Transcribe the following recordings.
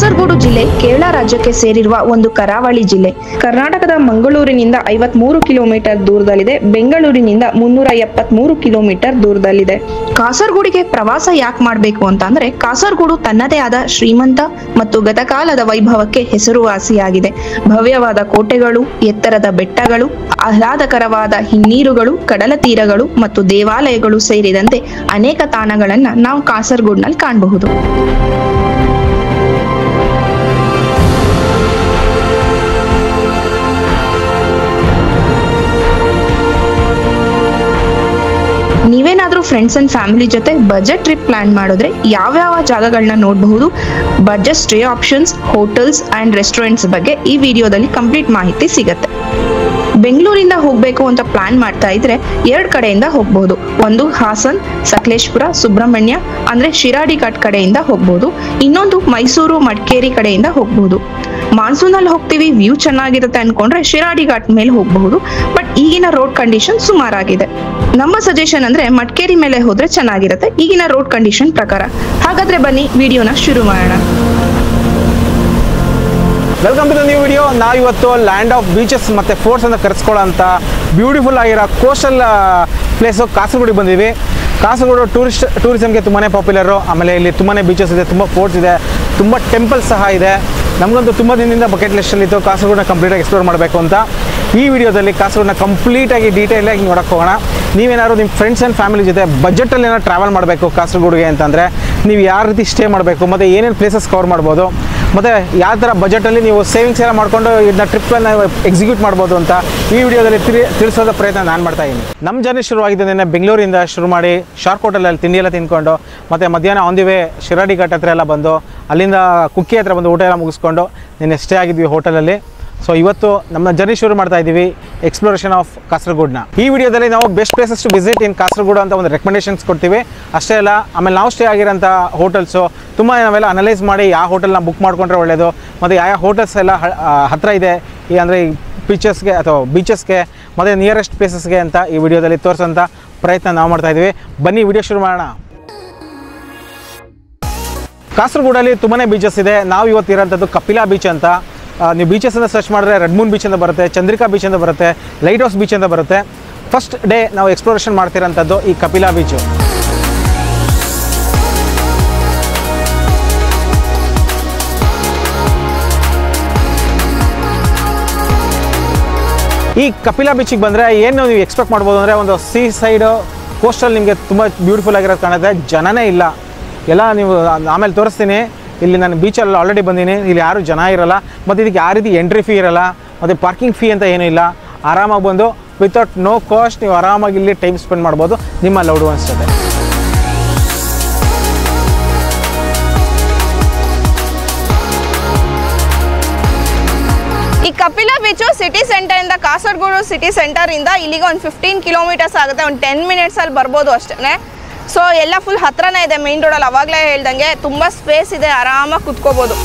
ಕಾಸರಗೋಡು ಜಿಲ್ಲೆ ಕೇರಳ ರಾಜ್ಯಕ್ಕೆ ಸೇರಿರುವ ಒಂದು ಕರಾವಳಿ ಜಿಲ್ಲೆ. ಕರ್ನಾಟಕದ ಮಂಗಳೂರಿನಿಂದ 53 ಕಿಲೋಮೀಟರ್ ದೂರದಲ್ಲಿದೆ. ಬೆಂಗಳೂರಿನಿಂದ 373 ಕಿಲೋಮೀಟರ್ ದೂರದಲ್ಲಿದೆ. ಕಾಸರಗೋಡಿಗೆ ಪ್ರವಾಸ ಯಾಕೆ ಮಾಡಬೇಕು ಅಂತ ಅಂದ್ರೆ, ಕಾಸರಗೋಡು ತನ್ನದೇ ಆದ ಶ್ರೀಮಂತ ಮತ್ತು ಗತಕಾಲದ ವೈಭವಕ್ಕೆ ಹೆಸರುವಾಸಿಯಾಗಿದೆ. ಭವ್ಯವಾದ ಕೋಟೆಗಳು, ಎತ್ತರದ ಬೆಟ್ಟಗಳು, ಆಹ್ಲಾದಕರವಾದ ಹಿನ್ನೀರುಗಳು, ಕಡಲ ತೀರಗಳು ಮತ್ತು ದೇವಾಲಯಗಳು ಸೇರಿದಂತೆ ಅನೇಕ ತಾಣಗಳನ್ನ ನಾವು ಕಾಸರಗೋಡಿನಲ್ಲಿ ಕಾಣಬಹುದು. ನೀವೇನಾದ್ರೂ ಫ್ರೆಂಡ್ಸ್ ಅಂಡ್ ಫ್ಯಾಮಿಲಿ ಜೊತೆ ಬಜೆಟ್ ಟ್ರಿಪ್ ಪ್ಲಾನ್ ಮಾಡಿದ್ರೆ ಯಾವ ಜಾಗಗಳನ್ನ ನೋಡಬಹುದು, budget stay options, hotels and restaurants ಬಗ್ಗೆ ಈ ವಿಡಿಯೋದಲ್ಲಿ ಕಂಪ್ಲೀಟ್ ಮಾಹಿತಿ ಸಿಗುತ್ತೆ. ಬೆಂಗಳೂರಿಂದ ಹೋಗ್ಬೇಕು ಅಂತ ಪ್ಲಾನ್ ಮಾಡ್ತಾ ಇದ್ರೆ 2 ಕಡೆಯಿಂದ ಹೋಗ್ಬಹುದು. ಒಂದು ಹಾಸನ್, ಸಕಲೇಶಪುರ, ಸುಬ್ರಹ್ಮಣ್ಯ ಅಂದ್ರೆ ಶಿರಾಡಿ ಘಾಟ್ ಕಡೆಯಿಂದ ಹೋಗ್ಬಹುದು. ಇನ್ನೊಂದು ಮೈಸೂರು, ಮಡಿಕೇರಿ ಕಡೆಯಿಂದ ಹೋಗ್ಬಹುದು. ಮಾನ್ಸೂನ್ ಅಲ್ಲಿ ಹೋಗ್ತೀವಿ, ವ್ಯೂ ಚೆನ್ನಾಗಿರುತ್ತೆ ಅನ್ಕೊಂಡ್ರೆ ಶಿರಾಡಿ ಘಾಟ್ ಮೇಲೆ ಹೋಗಬಹುದು. ಬಟ್ ಈಗಿನ ರೋಡ್ ಕಂಡೀಷನ್ ಸುಮಾರಾಗಿದೆ. ನಮ್ಮ ಸಜೆಷನ್ ಅಂದ್ರೆ ಮಡಿಕೇರಿ ಮೇಲೆ ಹೋದ್ರೆ ಚೆನ್ನಾಗಿರುತ್ತೆ ಈಗಿನ ರೋಡ್ ಕಂಡೀಷನ್ ಪ್ರಕಾರ. ಹಾಗಾದ್ರೆ ಬನ್ನಿ ವಿಡಿಯೋನ ಶುರು ಮಾಡೋಣ. Welcome to the new video. ನಾವು ಇವತ್ತು ಲ್ಯಾಂಡ್ ಆಫ್ ಬೀಚಸ್ ಮತ್ತು ಫೋರ್ಟ್ಸ್ ಅಂತ ಕರೆಸ್ಕೊಳ್ಳೋಂಥ ಬ್ಯೂಟಿಫುಲ್ ಆಗಿರೋ ಕೋಸ್ಟಲ್ ಪ್ಲೇಸು ಕಾಸರಗೋಡಿಗೆ ಬಂದಿದ್ದೀವಿ. ಕಾಸರಗೋಡು ಟೂರಿಸಮ್ಗೆ ತುಂಬಾ ಪಾಪ್ಯುಲರು. ಆಮೇಲೆ ಇಲ್ಲಿ ತುಂಬಾ ಬೀಚಸ್ ಇದೆ, ತುಂಬ ಫೋರ್ಟ್ಸ್ ಇದೆ, ತುಂಬ ಟೆಂಪಲ್ಸ್ ಸಹ ಇದೆ. ನಮಗಂತೂ ತುಂಬ ದಿನದಿಂದ ಬಕೆಟ್ ಲಿಸ್ಟಲ್ಲಿತ್ತು ಕಾಸರಗೋಡನ್ನ ಕಂಪ್ಲೀಟಾಗಿ ಎಕ್ಸ್ಪ್ಲೋರ್ ಮಾಡಬೇಕು ಅಂತ. ಈ ವಿಡಿಯೋದಲ್ಲಿ ಕಾಸರಗೋಡನ್ನ ಕಂಪ್ಲೀಟಾಗಿ ಡೀಟೇಲಾಗಿ ನೋಡೋಕ್ಕೆ ಹೋಗೋಣ. ನೀವೇನಾದ್ರು ನಿಮ್ಮ ಫ್ರೆಂಡ್ಸ್ ಆ್ಯಂಡ್ ಫ್ಯಾಮಿಲಿ ಜೊತೆ ಬಜೆಟಲ್ಲಿ ಏನಾದ್ರು ಟ್ರಾವೆಲ್ ಮಾಡಬೇಕು ಕಾಸರಗೋಡಿಗೆ ಅಂತಂದರೆ ನೀವು ಯಾವ ರೀತಿ ಸ್ಟೇ ಮಾಡಬೇಕು, ಮತ್ತು ಏನೇನು ಪ್ಲೇಸಸ್ ಕವರ್ ಮಾಡ್ಬೋದು, ಮತ್ತು ಯಾವ ಥರ ಬಜೆಟಲ್ಲಿ ನೀವು ಸೇವಿಂಗ್ಸ್ ಎಲ್ಲ ಮಾಡಿಕೊಂಡು ಇದನ್ನ ಟ್ರಿಪ್ಪನ್ನು ಎಕ್ಸಿಕ್ಯೂಟ್ ಮಾಡ್ಬೋದು ಅಂತ ಈ ವಿಡಿಯೋದಲ್ಲಿ ತಿಳಿಸೋದ ಪ್ರಯತ್ನ ನಾನು ಮಾಡ್ತಾಯಿದ್ದೀನಿ. ನಮ್ಮ ಜರ್ನಿ ಶುರುವಾಗಿದ್ದ ಬೆಂಗಳೂರಿಂದ ಶುರು ಮಾಡಿ ಶಾರ್ಕ್ ಹೋಟೆಲಲ್ಲಿ ತಿಂಡಿ ಎಲ್ಲ ತಿಂದ್ಕೊಂಡು, ಮತ್ತು ಮಧ್ಯಾಹ್ನ on the way Shiradi ghat ಹತ್ರ ಎಲ್ಲ ಬಂದು, ಅಲ್ಲಿಂದ ಕುಕ್ಕಿ ಹತ್ರ ಬಂದು ಊಟ ಎಲ್ಲ ಮುಗಿಸ್ಕೊಂಡು ನಿನ್ನೆ ಸ್ಟೇ ಆಗಿದ್ವಿ ಹೋಟೆಲಲ್ಲಿ. ಸೊ ಇವತ್ತು ನಮ್ಮ ಜರ್ನಿ ಶುರು ಮಾಡ್ತಾ ಇದ್ದೀವಿ ಎಕ್ಸ್ಪ್ಲೋರೇಷನ್ ಆಫ್ ಕಾಸರಗೋಡ್ನ. ಈ ವಿಡಿಯೋದಲ್ಲಿ ನಾವು best places to visit in Kasaragod ಅಂತ ಒಂದು ರೆಕಮೆಂಡೇಷನ್ಸ್ ಕೊಡ್ತೀವಿ. ಅಷ್ಟೇ ಅಲ್ಲ, ಆಮೇಲೆ ನಾವು ಸ್ಟೇ ಆಗಿರೋಂಥ ಹೋಟೆಲ್ಸು ತುಂಬ ನಾವೆಲ್ಲ ಅನಲೈಸ್ ಮಾಡಿ ಯಾವ ಹೋಟೆಲ್ನ ಬುಕ್ ಮಾಡ್ಕೊಂಡ್ರೆ ಒಳ್ಳೆಯದು, ಮತ್ತು ಯಾವ ಹೋಟೆಲ್ಸ್ ಎಲ್ಲ ಹತ್ತಿರ ಇದೆ ಅಂದರೆ ಈ ಬೀಚಸ್ಗೆ ಅಥವಾ ಬೀಚಸ್ಗೆ ಮತ್ತು ನಿಯರೆಸ್ಟ್ ಪ್ಲೇಸಸ್ಗೆ ಅಂತ ಈ ವಿಡಿಯೋದಲ್ಲಿ ತೋರಿಸೋಂಥ ಪ್ರಯತ್ನ ನಾವು ಮಾಡ್ತಾಯಿದ್ದೀವಿ. ಬನ್ನಿ ವಿಡಿಯೋ ಶುರು ಮಾಡೋಣ. ಕಾಸರಗೋಡಲ್ಲಿ ತುಂಬಾ ಬೀಚಸ್ ಇದೆ. ನಾವು ಇವತ್ತು ಇರೋಂಥದ್ದು ಕಪಿಲಾ ಬೀಚ್ ಅಂತ. ನೀವು ಬೀಚಸ್ ಅಂತ ಸರ್ಚ್ ಮಾಡಿದ್ರೆ ರೆಡ್ ಮೂನ್ ಬೀಚ್ ಅಂತ ಬರುತ್ತೆ, ಚಂದ್ರಿಕಾ ಬೀಚ್ ಅಂತ ಬರುತ್ತೆ, ಲೈಟ್ ಹೌಸ್ ಬೀಚ್ ಅಂತ ಬರುತ್ತೆ. ಫಸ್ಟ್ ಡೇ ನಾವು ಎಕ್ಸ್ಪ್ಲೋರೇಷನ್ ಮಾಡ್ತಿರೋಂಥದ್ದು ಈ ಕಪಿಲಾ ಬೀಚು. ಈ ಕಪಿಲಾ ಬೀಚಿಗೆ ಬಂದರೆ ಏನು ನೀವು ಎಕ್ಸ್ಪೆಕ್ಟ್ ಮಾಡ್ಬೋದು ಅಂದರೆ, ಒಂದು ಸೀ ಸೈಡು ಕೋಸ್ಟಲ್ ನಿಮಗೆ ತುಂಬ ಬ್ಯೂಟಿಫುಲ್ ಆಗಿರೋದು ಕಾಣುತ್ತೆ. ಜನನೇ ಇಲ್ಲ, ಎಲ್ಲ ನೀವು ಆಮೇಲೆ ತೋರಿಸ್ತೀನಿ. ಇಲ್ಲಿ ನಾನು ಬೀಚಲ್ಲಿ ಆಲ್ರೆಡಿ ಬಂದೀನಿ, ಇಲ್ಲಿ ಯಾರೂ ಜನ ಇರೋಲ್ಲ, ಮತ್ತು ಇದಕ್ಕೆ ಯಾವ ರೀತಿ ಎಂಟ್ರಿ ಫೀ ಇರೋಲ್ಲ, ಮತ್ತು ಪಾರ್ಕಿಂಗ್ ಫೀ ಅಂತ ಏನೂ ಇಲ್ಲ. ಆರಾಮಾಗಿ ಬಂದು ವಿತೌಟ್ ನೋ ಕಾಸ್ಟ್ ನೀವು ಆರಾಮಾಗಿ ಇಲ್ಲಿ ಟೈಮ್ ಸ್ಪೆಂಡ್ ಮಾಡ್ಬೋದು ನಿಮ್ಮ ಲವ್ಡ್ ಒನ್ಸ್ ಜೊತೆ. ಈ ಕಪಿಲಾ ಬೀಚು ಸಿಟಿ ಸೆಂಟರಿಂದ, ಕಾಸರಗೋಡು ಸಿಟಿ ಸೆಂಟರಿಂದ ಇಲ್ಲಿಗೆ ಒಂದು 15 ಕಿಲೋಮೀಟರ್ಸ್ ಆಗುತ್ತೆ. ಒಂದು 10 ಮಿನಿಟ್ಸಲ್ಲಿ ಬರ್ಬೋದು ಅಷ್ಟೇ. ಸೊ ಎಲ್ಲ ಫುಲ್ ಹತ್ರನೇ ಇದೆ ಮೇನ್ ರೋಡಲ್ಲಿ. ಅವಾಗಲೇ ಹೇಳ್ದಂಗೆ ತುಂಬ ಸ್ಪೇಸ್ ಇದೆ, ಆರಾಮಾಗಿ ಕುತ್ಕೋಬೋದು.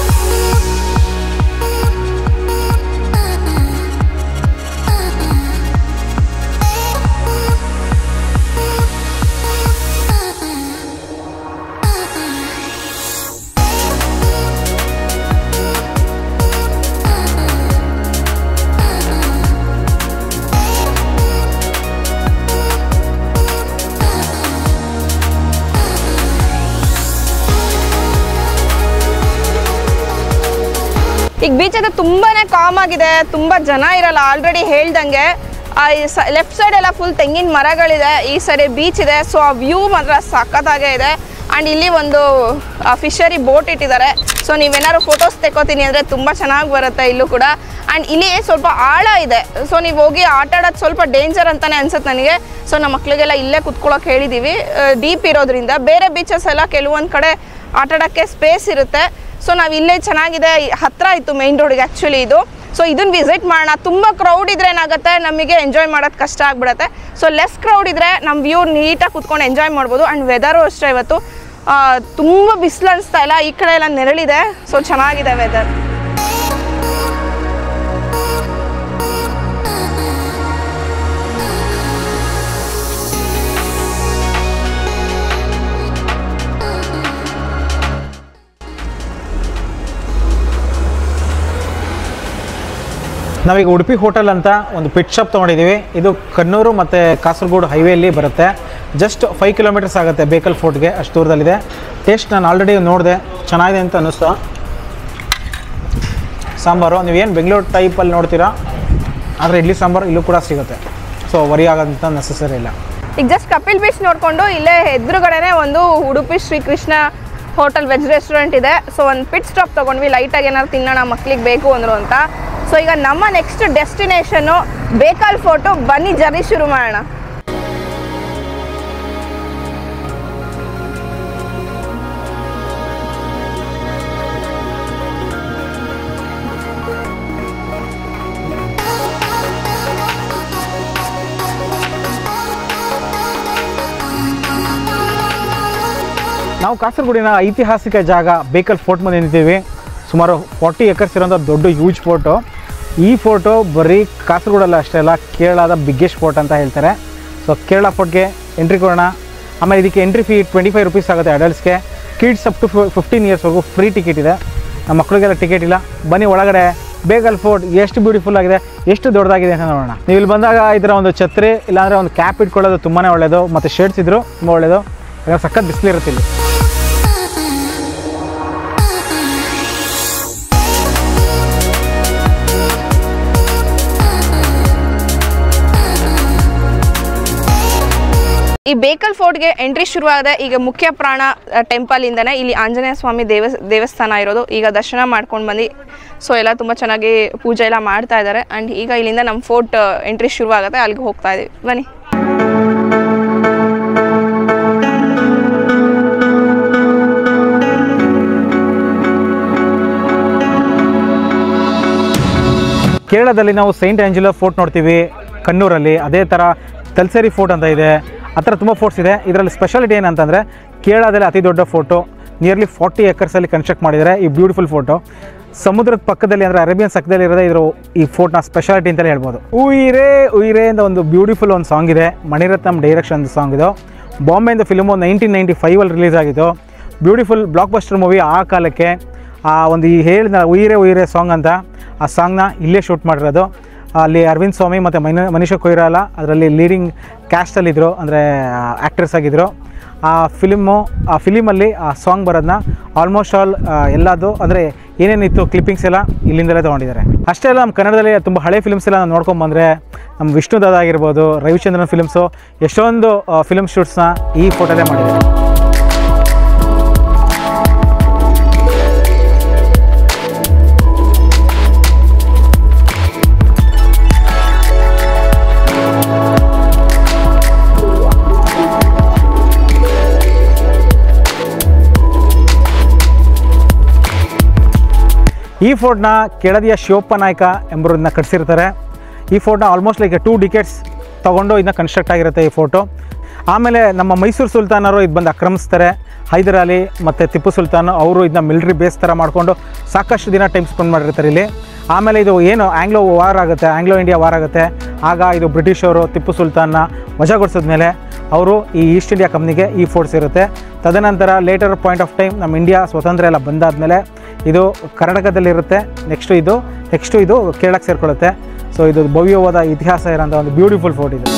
ಈಗ ಬೀಚ್ ಅದು ತುಂಬಾನೇ ಕಾಮ್ ಆಗಿದೆ, ತುಂಬ ಜನ ಇರಲ್ಲ. ಆಲ್ರೆಡಿ ಹೇಳ್ದಂಗೆ ಲೆಫ್ಟ್ ಸೈಡ್ ಎಲ್ಲ ಫುಲ್ ತೆಂಗಿನ ಮರಗಳಿದೆ, ಈ ಸೈಡ್ ಬೀಚ್ ಇದೆ. ಸೊ ಆ ವ್ಯೂ ಮಾತ್ರ ಸಖತ್ತಾಗೇ ಇದೆ. ಆ್ಯಂಡ್ ಇಲ್ಲಿ ಒಂದು ಫಿಶರಿ ಬೋಟ್ ಇಟ್ಟಿದ್ದಾರೆ. ಸೊ ನೀವೇನಾದ್ರು ಫೋಟೋಸ್ ತೆಕ್ಕೋತೀನಿ ಅಂದರೆ ತುಂಬ ಚೆನ್ನಾಗಿ ಬರುತ್ತೆ ಇಲ್ಲೂ ಕೂಡ. ಆ್ಯಂಡ್ ಇಲ್ಲಿ ಸ್ವಲ್ಪ ಆಳ ಇದೆ. ಸೊ ನೀವು ಹೋಗಿ ಆಟ ಆಡೋದು ಸ್ವಲ್ಪ ಡೇಂಜರ್ ಅಂತಲೇ ಅನ್ಸುತ್ತೆ ನನಗೆ. ಸೊ ನಮ್ಮ ಮಕ್ಕಳಿಗೆಲ್ಲ ಇಲ್ಲೇ ಕುತ್ಕೊಳ್ಳೋಕೆ ಹೇಳಿದ್ದೀವಿ, ಡೀಪ್ ಇರೋದ್ರಿಂದ. ಬೇರೆ ಬೀಚಸ್ ಎಲ್ಲ ಕೆಲವೊಂದು ಕಡೆ ಆಟ ಆಡೋಕ್ಕೆ ಸ್ಪೇಸ್ ಇರುತ್ತೆ. ಸೊ ನಾವು ಇಲ್ಲೇ ಚೆನ್ನಾಗಿದೆ, ಹತ್ತಿರ ಇತ್ತು ಮೇನ್ ರೋಡಿಗೆ ಆ್ಯಕ್ಚುಲಿ ಇದು. ಸೊ ಇದನ್ನು ವಿಸಿಟ್ ಮಾಡೋಣ. ತುಂಬ ಕ್ರೌಡ್ ಇದ್ರೆ ಏನಾಗುತ್ತೆ, ನಮಗೆ ಎಂಜಾಯ್ ಮಾಡೋದು ಕಷ್ಟ ಆಗಿಬಿಡುತ್ತೆ. ಸೊ ಲೆಸ್ ಕ್ರೌಡ್ ಇದ್ದರೆ ನಮ್ಮ ವ್ಯೂ ನೀಟಾಗಿ ಕುತ್ಕೊಂಡು ಎಂಜಾಯ್ ಮಾಡ್ಬೋದು. ಆ್ಯಂಡ್ ವೆದರು ಅಷ್ಟೇ, ಇವತ್ತು ತುಂಬ ಬಿಸಿಲು ಅನಿಸ್ತಾ ಇಲ್ಲ, ಈ ಕಡೆ ಎಲ್ಲ ನೆರಳಿದೆ. ಸೊ ಚೆನ್ನಾಗಿದೆ ವೆದರ್. ನಾವೀಗ ಉಡುಪಿ ಹೋಟೆಲ್ ಅಂತ ಒಂದು ಪಿಟ್ ಶಾಪ್ ತೊಗೊಂಡಿದ್ದೀವಿ. ಇದು ಕಣ್ಣೂರು ಮತ್ತು ಕಾಸರಗೋಡು ಹೈವೇಲಿ ಬರುತ್ತೆ. ಜಸ್ಟ್ 5 ಕಿಲೋಮೀಟರ್ಸ್ ಆಗುತ್ತೆ ಬೇಕಲ್ ಫೋರ್ಟ್ಗೆ, ಅಷ್ಟು ದೂರದಲ್ಲಿದೆ. ಟೇಸ್ಟ್ ನಾನು ಆಲ್ರೆಡಿ ನೋಡಿದೆ, ಚೆನ್ನಾಗಿದೆ ಅಂತ ಅನ್ನಿಸ್ತು. ಸಾಂಬಾರು ನೀವೇನು ಬೆಂಗಳೂರು ಟೈಪಲ್ಲಿ ನೋಡ್ತೀರಾ, ಆದರೆ ಇಡ್ಲಿ ಸಾಂಬಾರು ಇಲ್ಲೂ ಕೂಡ ಸಿಗುತ್ತೆ. ಸೊ ವರಿ ಆಗೋಂಥ ನೆಸಸರಿ ಇಲ್ಲ. ಈಗ ಜಸ್ಟ್ ಕಪಿಲ್ ಬೀಚ್ ನೋಡಿಕೊಂಡು ಇಲ್ಲೇ ಎದುರುಗಡೆನೇ ಒಂದು Udupi Sri Krishna hotel veg restaurant ಇದೆ. ಸೊ ಒಂದು ಪಿಟ್ ಸ್ಟಾಪ್ ತೊಗೊಂಡ್ವಿ, ಲೈಟಾಗಿ ಏನಾದ್ರು ತಿನ್ನೋಣ ಮಕ್ಳಿಗೆ ಬೇಕು ಅಂದರು ಅಂತ. ಸೊ ಈಗ ನಮ್ಮ ನೆಕ್ಸ್ಟ್ ಡೆಸ್ಟಿನೇಷನ್ನು ಬೇಕಲ್ ಫೋರ್ಟು. ಬನ್ನಿ ಜರ್ನಿ ಶುರು ಮಾಡೋಣ. ನಾವು ಕಾಸರಗೋಡಿನ ಐತಿಹಾಸಿಕ ಜಾಗ ಬೇಕಲ್ ಫೋರ್ಟ್ ಮುಂದೆ ನಿಂತಿದ್ದೀವಿ. ಸುಮಾರು 40 ಎಕರ್ಸ್ ಇರೋಂಥ ದೊಡ್ಡ ಹ್ಯೂಜ್ ಫೋರ್ಟು. ಈ ಫೋರ್ಟು ಬರೀ ಕಾಸರಗೋಡಲ್ಲ ಅಷ್ಟೇ ಅಲ್ಲ, ಕೇರಳದ ಬಿಗ್ಗೆಸ್ಟ್ ಫೋರ್ಟ್ ಅಂತ ಹೇಳ್ತಾರೆ. ಸೊ ಕೇರಳ ಫೋರ್ಟ್ಗೆ ಎಂಟ್ರಿ ಕೊಡೋಣ. ಆಮೇಲೆ ಇದಕ್ಕೆ ಎಂಟ್ರಿ ಫೀ 25 ರೂಪೀಸ್ ಆಗುತ್ತೆ ಅಡಲ್ಟ್ಸ್ಗೆ. ಕಿಡ್ಸ್ ಅಪ್ ಟು 15 ಇಯರ್ಸ್ವರೆಗೂ ಫ್ರೀ ಟಿಕೆಟ್ ಇದೆ. ನಮ್ಮ ಮಕ್ಕಳಿಗೆಲ್ಲ ಟಿಕೆಟ್ ಇಲ್ಲ. ಬನ್ನಿ ಒಳಗಡೆ ಬೇಕಲ್ ಫೋರ್ಟ್ ಎಷ್ಟು ಬ್ಯೂಟಿಫುಲ್ ಆಗಿದೆ, ಎಷ್ಟು ದೊಡ್ಡದಾಗಿದೆ ಅಂತ ನೋಡೋಣ. ನೀವು ಇಲ್ಲಿ ಬಂದಾಗ ಇದರ ಒಂದು ಛತ್ರಿ ಇಲ್ಲಾಂದರೆ ಒಂದು ಕ್ಯಾಪ್ ಇಟ್ಕೊಳ್ಳೋದು ತುಂಬಾ ಒಳ್ಳೆಯದು. ಮತ್ತು ಶೇಡ್ಸ್ ಇದ್ದರೂ ತುಂಬ ಒಳ್ಳೆಯದು. ಯಾಕಂದರೆ ಸಖತ್ ಬಿಸಿಲಿರುತ್ತೆ ಇಲ್ಲಿ. ಈ ಬೇಕಲ್ ಫೋರ್ಟ್ಗೆ ಎಂಟ್ರಿ ಶುರುವಾಗಿದೆ. ಈಗ ಮುಖ್ಯ ಪ್ರಾಣ ಟೆಂಪಲಿಂದನೇ ಇಲ್ಲಿ ಆಂಜನೇಯ ಸ್ವಾಮಿ ದೇವಸ್ಥಾನ ಇರೋದು. ಈಗ ದರ್ಶನ ಮಾಡ್ಕೊಂಡು ಬಂದು ಸೊ ಎಲ್ಲ ತುಂಬ ಚೆನ್ನಾಗಿ ಪೂಜೆ ಎಲ್ಲ ಮಾಡ್ತಾ ಇದ್ದಾರೆ. ಆ್ಯಂಡ್ ಈಗ ಇಲ್ಲಿಂದ ನಮ್ಮ ಫೋರ್ಟ್ ಎಂಟ್ರಿ ಶುರುವಾಗುತ್ತೆ, ಅಲ್ಲಿಗೆ ಹೋಗ್ತಾ ಇದ್ದೀವಿ. ಬನ್ನಿ. ಕೇರಳದಲ್ಲಿ ನಾವು ಸೈಂಟ್ ಆಂಜಲೋ ಫೋರ್ಟ್ ನೋಡ್ತೀವಿ ಕಣ್ಣೂರಲ್ಲಿ. ಅದೇ ಥರ ತಲ್ಸೇರಿ ಫೋರ್ಟ್ ಅಂತ ಇದೆ. ಆ ಥರ ತುಂಬ ಫೋರ್ಟ್ಸ್ ಇದೆ. ಇದರಲ್ಲಿ ಸ್ಪೆಷಾಲಿಟಿ ಏನಂತಂದರೆ ಕೇರಳದಲ್ಲಿ ಅತಿ ದೊಡ್ಡ ಫೋರ್ಟು, ನಿಯರ್ಲಿ 40 ಎಕರ್ಸಲ್ಲಿ ಕನ್ಸ್ಟ್ರಕ್ಟ್ ಮಾಡಿದ್ದಾರೆ ಈ ಬ್ಯೂಟಿಫುಲ್ ಫೋರ್ಟು. ಸಮುದ್ರದ ಪಕ್ಕದಲ್ಲಿ ಅಂದರೆ ಅರೇಬಿಯನ್ ಸಕ್ಕದಲ್ಲಿ ಇರೋದೇ ಇದ್ರ ಈ ಫೋರ್ಟ್ನ ಸ್ಪೆಷಾಲಿಟಿ ಅಂತಲೇ ಹೇಳ್ಬೋದು. ಉಯಿರೇ ಉಯಿರೇ ಅಂತ ಒಂದು ಬ್ಯೂಟಿಫುಲ್ ಒಂದು ಸಾಂಗ್ ಇದೆ, ಮಣಿರತ್ನಂ ಡೈರೆಕ್ಷನ್ ಸಾಂಗ್ ಇದು. ಬಾಂಬೆಯಿಂದ ಫಿಲ್ಮು 1995ಅಲ್ಲಿ ರಿಲೀಸ್ ಆಗಿತ್ತು. ಬ್ಯೂಟಿಫುಲ್ ಬ್ಲಾಕ್ ಬಸ್ಟರ್ ಮೂವಿ ಆ ಕಾಲಕ್ಕೆ. ಆ ಒಂದು ಈ ಹೇಳಿದ ಉಯಿರೇ ಉಯಿರೇ ಸಾಂಗ್ ಅಂತ, ಆ ಸಾಂಗ್ನ ಇಲ್ಲೇ ಶೂಟ್ ಮಾಡಿರೋದು. ಅಲ್ಲಿ ಅರವಿಂದ್ ಸ್ವಾಮಿ ಮತ್ತು ಮನೀಷಾ ಕೊಯಿರಾಲ ಅದರಲ್ಲಿ ಲೀಡಿಂಗ್ ಕ್ಯಾಸ್ಟಲ್ಲಿದ್ದರು, ಅಂದರೆ ಆ್ಯಕ್ಟ್ರೆಸ್ ಆಗಿದ್ದರು. ಆ ಫಿಲಿಮಲ್ಲಿ ಆ ಸಾಂಗ್ ಬರೋದನ್ನ ಆಲ್ಮೋಸ್ಟ್ ಆಲ್ ಎಲ್ಲದು ಅಂದರೆ ಏನೇನಿತ್ತು ಕ್ಲಿಪ್ಪಿಂಗ್ಸ್ ಎಲ್ಲ ಇಲ್ಲಿಂದಲೇ ತೊಗೊಂಡಿದ್ದಾರೆ. ಅಷ್ಟೇ ಅಲ್ಲ, ನಮ್ಮ ಕನ್ನಡದಲ್ಲಿ ತುಂಬ ಹಳೆ ಫಿಲ್ಮ್ಸ್ ಎಲ್ಲ ನಾವು ನೋಡ್ಕೊಂಬಂದರೆ ನಮ್ಮ ವಿಷ್ಣು ದಾದ ಆಗಿರ್ಬೋದು, ರವಿಚಂದ್ರನ್ ಫಿಲ್ಮ್ಸು, ಎಷ್ಟೊಂದು ಫಿಲ್ಮ್ ಶೂಟ್ಸ್ನ ಈ ಫೋಟೋದೇ ಮಾಡಿದ್ದಾರೆ. ಈ ಫೋರ್ಟ್ನ ಕೆಳದಿಯ ಶಿವಪ್ಪ ನಾಯಕ ಎಂಬುದನ್ನ ಕಟ್ಟಿಸಿರ್ತಾರೆ. ಈ ಫೋರ್ಟ್ನ ಆಲ್ಮೋಸ್ಟ್ ಲೈಕ್ 2 ಡಿಕೆಟ್ಸ್ ತೊಗೊಂಡು ಇದನ್ನ ಕನ್ಸ್ಟ್ರಕ್ಟ್ ಆಗಿರುತ್ತೆ ಈ ಫೋರ್ಟು. ಆಮೇಲೆ ನಮ್ಮ ಮೈಸೂರು ಸುಲ್ತಾನರು ಇದು ಬಂದು ಆಕ್ರಮಿಸ್ತಾರೆ. ಹೈದರ್ ಅಲಿ ಮತ್ತು ಟಿಪ್ಪು ಸುಲ್ತಾನ್ ಅವರು ಇದನ್ನ ಮಿಲಿಟರಿ ಬೇಸ್ ಥರ ಮಾಡಿಕೊಂಡು ಸಾಕಷ್ಟು ದಿನ ಟೈಮ್ ಸ್ಪೆಂಡ್ ಮಾಡಿರ್ತಾರೆ ಇಲ್ಲಿ. ಆಮೇಲೆ ಇದು ಏನು ಆಂಗ್ಲೋ ಇಂಡಿಯಾ ವಾರ್ ಆಗುತ್ತೆ. ಆಗ ಇದು ಬ್ರಿಟಿಷರು ಟಿಪ್ಪು ಸುಲ್ತಾನ್ನ ವಜಾಗೊಳಿಸಿದ್ಮೇಲೆ ಅವರು ಈ ಈಸ್ಟ್ ಇಂಡಿಯಾ ಕಂಪ್ನಿಗೆ ಈ ಫೋರ್ಟ್ಸ್ ಇರುತ್ತೆ. ತದನಂತರ ಲೇಟರ್ ಪಾಯಿಂಟ್ ಆಫ್ ಟೈಮ್ ನಮ್ಮ ಇಂಡಿಯಾ ಸ್ವತಂತ್ರ ಎಲ್ಲ ಬಂದಾದಮೇಲೆ ಇದು ಕರ್ನಾಟಕದಲ್ಲಿರುತ್ತೆ. ನೆಕ್ಸ್ಟು ಇದು ಕೇರಳಕ್ಕೆ ಸೇರಿಕೊಳ್ಳುತ್ತೆ. ಸೊ ಇದು ಭವ್ಯವಾದ ಇತಿಹಾಸ ಇರೋಂಥ ಒಂದು ಬ್ಯೂಟಿಫುಲ್ ಫೋರ್ಟ್ ಇದು.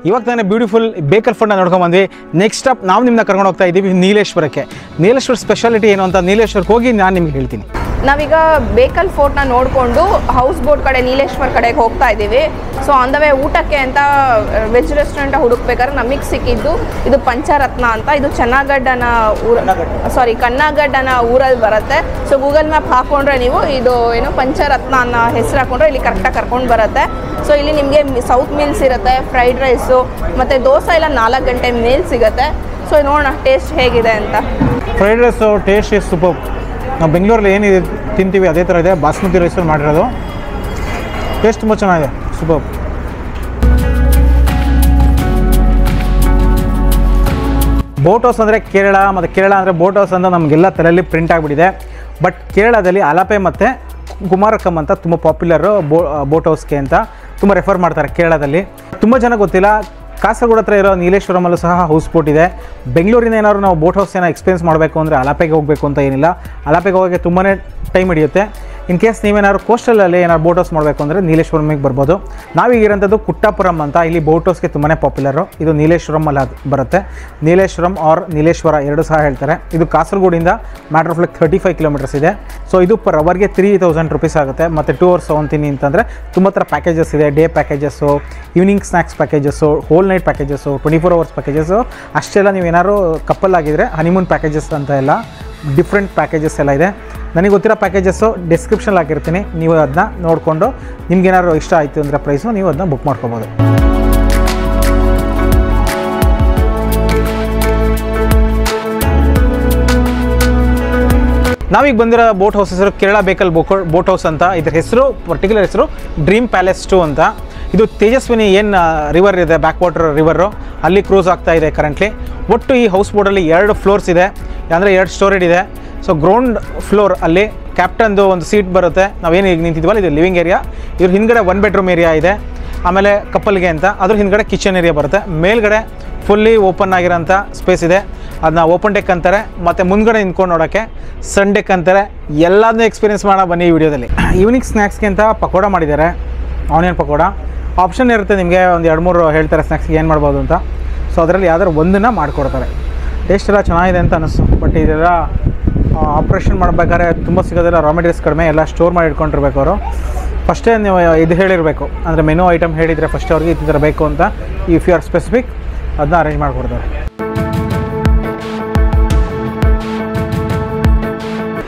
ಇವಾಗ ತಾನೇ ಬ್ಯೂಟಿಫುಲ್ ಬೇಕಲ್ ಫೋರ್ಟ್ನ ನೋಡ್ಕೊಂಡು ಬಂದ್ವಿ. ನೆಕ್ಸ್ಟ್ ಸ್ಟಾಪ್ ನಾವು ನಿಮ್ಮನ್ನ ಕರ್ಕೊಂಡು ಹೋಗ್ತಾ ಇದ್ದೀವಿ ನೀಲೇಶ್ವರಕ್ಕೆ. ನೀಲೇಶ್ವರ ಸ್ಪೆಷಾಲಿಟಿ ಏನು ಅಂತ ನೀಲೇಶ್ವರಕ್ಕೆ ಹೋಗಿ ನಾನು ನಿಮ್ಗೆ ಹೇಳ್ತೀನಿ. ನಾವೀಗ ಬೇಕಲ್ ಫೋರ್ಟ್ನ ನೋಡಿಕೊಂಡು ಹೌಸ್ ಬೋಟ್ ಕಡೆ ನೀಲೇಶ್ವರ್ ಕಡೆಗೆ ಹೋಗ್ತಾ ಇದ್ದೀವಿ. ಸೊ ಆನ್ ದ ವೇ ಊಟಕ್ಕೆ ಅಂತ ವೆಜ್ ರೆಸ್ಟೋರೆಂಟ್ ಹುಡುಕ್ಬೇಕಾದ್ರೆ ನಮಗೆ ಸಿಕ್ಕಿದ್ದು ಇದು ಪಂಚರತ್ನ ಅಂತ. ಇದು ಕನ್ನಗಡ್ಡನ ಊರಲ್ಲಿ ಬರುತ್ತೆ. ಸೊ ಗೂಗಲ್ ಮ್ಯಾಪ್ ಹಾಕೊಂಡ್ರೆ ನೀವು ಇದು ಏನು ಪಂಚರತ್ನ ಅನ್ನೋ ಹೆಸರು ಹಾಕೊಂಡ್ರೆ ಇಲ್ಲಿ ಕರೆಕ್ಟಾಗಿ ಕರ್ಕೊಂಡು ಬರುತ್ತೆ. ಸೊ ಇಲ್ಲಿ ನಿಮಗೆ ಸೌತ್ ಮೀಲ್ಸ್ ಇರುತ್ತೆ, ಫ್ರೈಡ್ ರೈಸು ಮತ್ತು ದೋಸೆ ಎಲ್ಲ 4 ಗಂಟೆ ಮೇಲೆ ಸಿಗುತ್ತೆ. ಸೊ ನೋಡೋಣ ಟೇಸ್ಟ್ ಹೇಗಿದೆ ಅಂತ. Fried rice taste is super. ನಾವು ಬೆಂಗಳೂರಲ್ಲಿ ಏನು ತಿಂತೀವಿ ಅದೇ ಥರ ಇದೆ, ಬಾಸ್ಮತಿ ರೈಸಲ್ಲಿ ಮಾಡಿರೋದು. ಟೇಸ್ಟ್ ತುಂಬ ಚೆನ್ನಾಗಿದೆ, ಸೂಪರ್. ಬೋಟ್ ಹೌಸ್ ಅಂದರೆ ಕೇರಳ, ಮತ್ತು ಕೇರಳ ಅಂದರೆ ಬೋಟ್ ಹೌಸ್ ಅಂತ ನಮಗೆಲ್ಲ ತಲೆಯಲ್ಲಿ ಪ್ರಿಂಟ್ ಆಗಿಬಿಟ್ಟಿದೆ. ಬಟ್ ಕೇರಳದಲ್ಲಿ ಅಲಪೆ ಮತ್ತು ಕುಮಾರಕಂ ಅಂತ ತುಂಬ ಪಾಪ್ಯುಲರು ಬೋಟ್ ಹೌಸ್ಗೆ ಅಂತ ತುಂಬ ರೆಫರ್ ಮಾಡ್ತಾರೆ ಕೇರಳದಲ್ಲಿ. ತುಂಬ ಜನ ಗೊತ್ತಿಲ್ಲ, ಕಾಸರಗೋಡು ಹತ್ರ ಇರೋ ನೀಲೇಶ್ವರಮಲ್ಲೂ ಸಹ ಹೌಸ್ ಬೋಟ್ ಇದೆ. ಬೆಂಗಳೂರಿನ ಏನಾದ್ರು ನಾವು ಬೋಟ್ ಹೌಸ್ ಏನೋ ಎಕ್ಸ್ಪೀರಿಯನ್ಸ್ ಮಾಡಬೇಕು ಅಂದರೆ ಅಲಪೆಗೆ ಹೋಗಬೇಕು ಅಂತ ಏನಿಲ್ಲ, ಅಲಪೆಗೆ ಹೋಗೋಕ್ಕೆ ತುಂಬಾ ಟೈಮ್ ಹಿಡಿಯುತ್ತೆ. ಇನ್ ಕೇಸ್ ನೀವೇನಾದ್ರು ಕೋಸ್ಟಲಲ್ಲಿ ಏನಾದ್ರು ಬೋಟ್ ಹೌಸ್ ಮಾಡಬೇಕು ಅಂದರೆ ನೀಲೇಶ್ವರಮಿಗೆ ಬರ್ಬೋದು. ನಾವೀಗಿರೋಂಥದ್ದು ಕುಟ್ಟಾಪುರಂ ಅಂತ, ಇಲ್ಲಿ ಬೋಟ್ ಹೌಸ್ಗೆ ತುಂಬಾ ಪಾಪ್ಯುಲರು. ಇದು ನೀಲೇಶ್ವರಮಲ್ಲಿ ಬರುತ್ತೆ. ನೀಲೇಶ್ವರಂ ಆರ್ ನೀಲೇಶ್ವರ ಎರಡು ಸಹ ಹೇಳ್ತಾರೆ. ಇದು ಕಾಸರಗೋಡಿಂದ ಮ್ಯಾಟರ್ ಆಫ್ ಲೈಕ್ 35 ಕಿಲೋಮೀಟರ್ಸ್ ಇದೆ. ಸೊ ಇದು ಪರ್ ಅವರ್ಗೆ 3000 ರೂಪೀಸ್ ಆಗುತ್ತೆ. ಮತ್ತು 2 ಅವರ್ಸ್ ತೊಗೊತೀನಿ ಅಂತಂದರೆ ತುಂಬ ಥರ ಪ್ಯಾಕೇಜಸ್ ಇದೆ. Day packages, evening snacks packages, hole night packages, 24 hours packages. ಅಷ್ಟೆಲ್ಲ ನೀವು ಏನಾದ್ರು ಕಪ್ಪಲ್ ಆಗಿದ್ರೆ ಹನಿಮೂನ್ ಪ್ಯಾಕೇಜಸ್ ಅಂತ ಎಲ್ಲ ಡಿಫ್ರೆಂಟ್ ಪ್ಯಾಕೇಜಸ್ ಎಲ್ಲ ಇದೆ. ನನಗೆ ಗೊತ್ತಿರೋ ಪ್ಯಾಕೇಜಸ್ಸು ಡಿಸ್ಕ್ರಿಪ್ಷನ್ ಹಾಕಿರ್ತೀನಿ, ನೀವು ಅದನ್ನ ನೋಡಿಕೊಂಡು ನಿಮ್ಗೇನಾದ್ರು ಇಷ್ಟ ಆಯಿತು ಅಂದರೆ ಪ್ರೈಸು ನೀವು ಅದನ್ನ ಬುಕ್ ಮಾಡ್ಕೋಬೋದು. ನಾವೀಗ ಬಂದಿರೋ ಬೋಟ್ ಹೌಸ್ ಹೆಸರು ಕೇರಳ ಬೇಕಲ್ ಬೋಟ್ ಹೌಸ್ ಅಂತ. ಇದ್ರ ಹೆಸರು ಪರ್ಟಿಕ್ಯುಲರ್ ಹೆಸರು ಡ್ರೀಮ್ ಪ್ಯಾಲೇಸ್ 2 ಅಂತ. ಇದು ತೇಜಸ್ವಿನಿ ಏನು ರಿವರ್ ಇದೆ, ಬ್ಯಾಕ್ ವಾಟರ್ ರಿವರು, ಅಲ್ಲಿ ಕ್ರೂಸ್ ಆಗ್ತಾ ಇದೆ ಕರೆಂಟ್ಲಿ. ಒಟ್ಟು ಈ ಹೌಸ್ ಬೋಟಲ್ಲಿ 2 ಫ್ಲೋರ್ಸ್ ಇದೆ, ಅಂದರೆ 2 ಸ್ಟೋರೇಜ್ ಇದೆ. ಸೊ ಗ್ರೌಂಡ್ ಫ್ಲೋರ್ ಅಲ್ಲಿ ಕ್ಯಾಪ್ಟನ್ದು ಒಂದು ಸೀಟ್ ಬರುತ್ತೆ. ನಾವೇನು ಈಗ ನಿಂತಿದ್ವಲ್ಲ ಇದು ಲಿವಿಂಗ್ ಏರಿಯಾ. ಇದ್ರ ಹಿಂದ್ಗಡೆ 1 ಬೆಡ್ರೂಮ್ ಏರಿಯಾ ಇದೆ. ಆಮೇಲೆ ಕಪ್ಪಲ್ಗೆ ಅಂತ ಅದ್ರ ಹಿಂದ್ಗಡೆ ಕಿಚನ್ ಏರಿಯಾ ಬರುತ್ತೆ. ಮೇಲ್ಗಡೆ ಫುಲ್ಲಿ ಓಪನ್ ಆಗಿರೋಂಥ ಸ್ಪೇಸ್ ಇದೆ, ಅದನ್ನ ಓಪನ್ ಡೆಕ್ ಅಂತಾರೆ. ಮತ್ತು ಮುಂದ್ಗಡೆ ನಿಂತ್ಕೊಂಡು ನೋಡೋಕ್ಕೆ ಸನ್ ಡೆಕ್ ಅಂತಾರೆ. ಎಲ್ಲದನ್ನೂ ಎಕ್ಸ್ಪೀರಿಯನ್ಸ್ ಮಾಡೋಣ ಬನ್ನಿ ಈ ವಿಡಿಯೋದಲ್ಲಿ. ಈವ್ನಿಂಗ್ ಸ್ನ್ಯಾಕ್ಸ್ಗೆ ಅಂತ ಪಕೋಡ ಮಾಡಿದ್ದಾರೆ, ಆನಿಯನ್ ಪಕೋಡ. ಆಪ್ಷನ್ ಇರುತ್ತೆ ನಿಮಗೆ, ಒಂದು 2-3 ಹೇಳ್ತಾರೆ ಸ್ನ್ಯಾಕ್ಸ್ಗೆ ಏನು ಮಾಡ್ಬೋದು ಅಂತ. ಸೊ ಅದರಲ್ಲಿ ಯಾವ್ದಾದ್ರು ಒಂದನ್ನು ಮಾಡಿಕೊಡ್ತಾರೆ. ಟೇಸ್ಟ್ ಎಲ್ಲ ಚೆನ್ನಾಗಿದೆ ಅಂತ ಅನ್ನಿಸ್ತು. ಬಟ್ ಇದೆಲ್ಲ ಆಪ್ರೇಷನ್ ಮಾಡಬೇಕಾದ್ರೆ ತುಂಬ ಸಿಗೋದಿಲ್ಲ, ರಾ ಮೆಟೀರಿಯಲ್ಸ್ ಕಡಿಮೆ, ಎಲ್ಲ ಸ್ಟೋರ್ ಮಾಡಿ ಇಟ್ಕೊಂಡಿರ್ಬೇಕು ಅವರು. ಫಸ್ಟೇ ನೀವು ಇದು ಹೇಳಿರಬೇಕು, ಅಂದರೆ ಮೆನು ಐಟಮ್ ಹೇಳಿದರೆ ಫಸ್ಟ್ ಅವ್ರಿಗೆ ಈ ಥರ ಬೇಕು ಅಂತ. ಇಫ್ ಯು ಆರ್ ಸ್ಪೆಸಿಫಿಕ್ ಅದನ್ನ ಅರೇಂಜ್ ಮಾಡಿಕೊಡ್ತಾರೆ.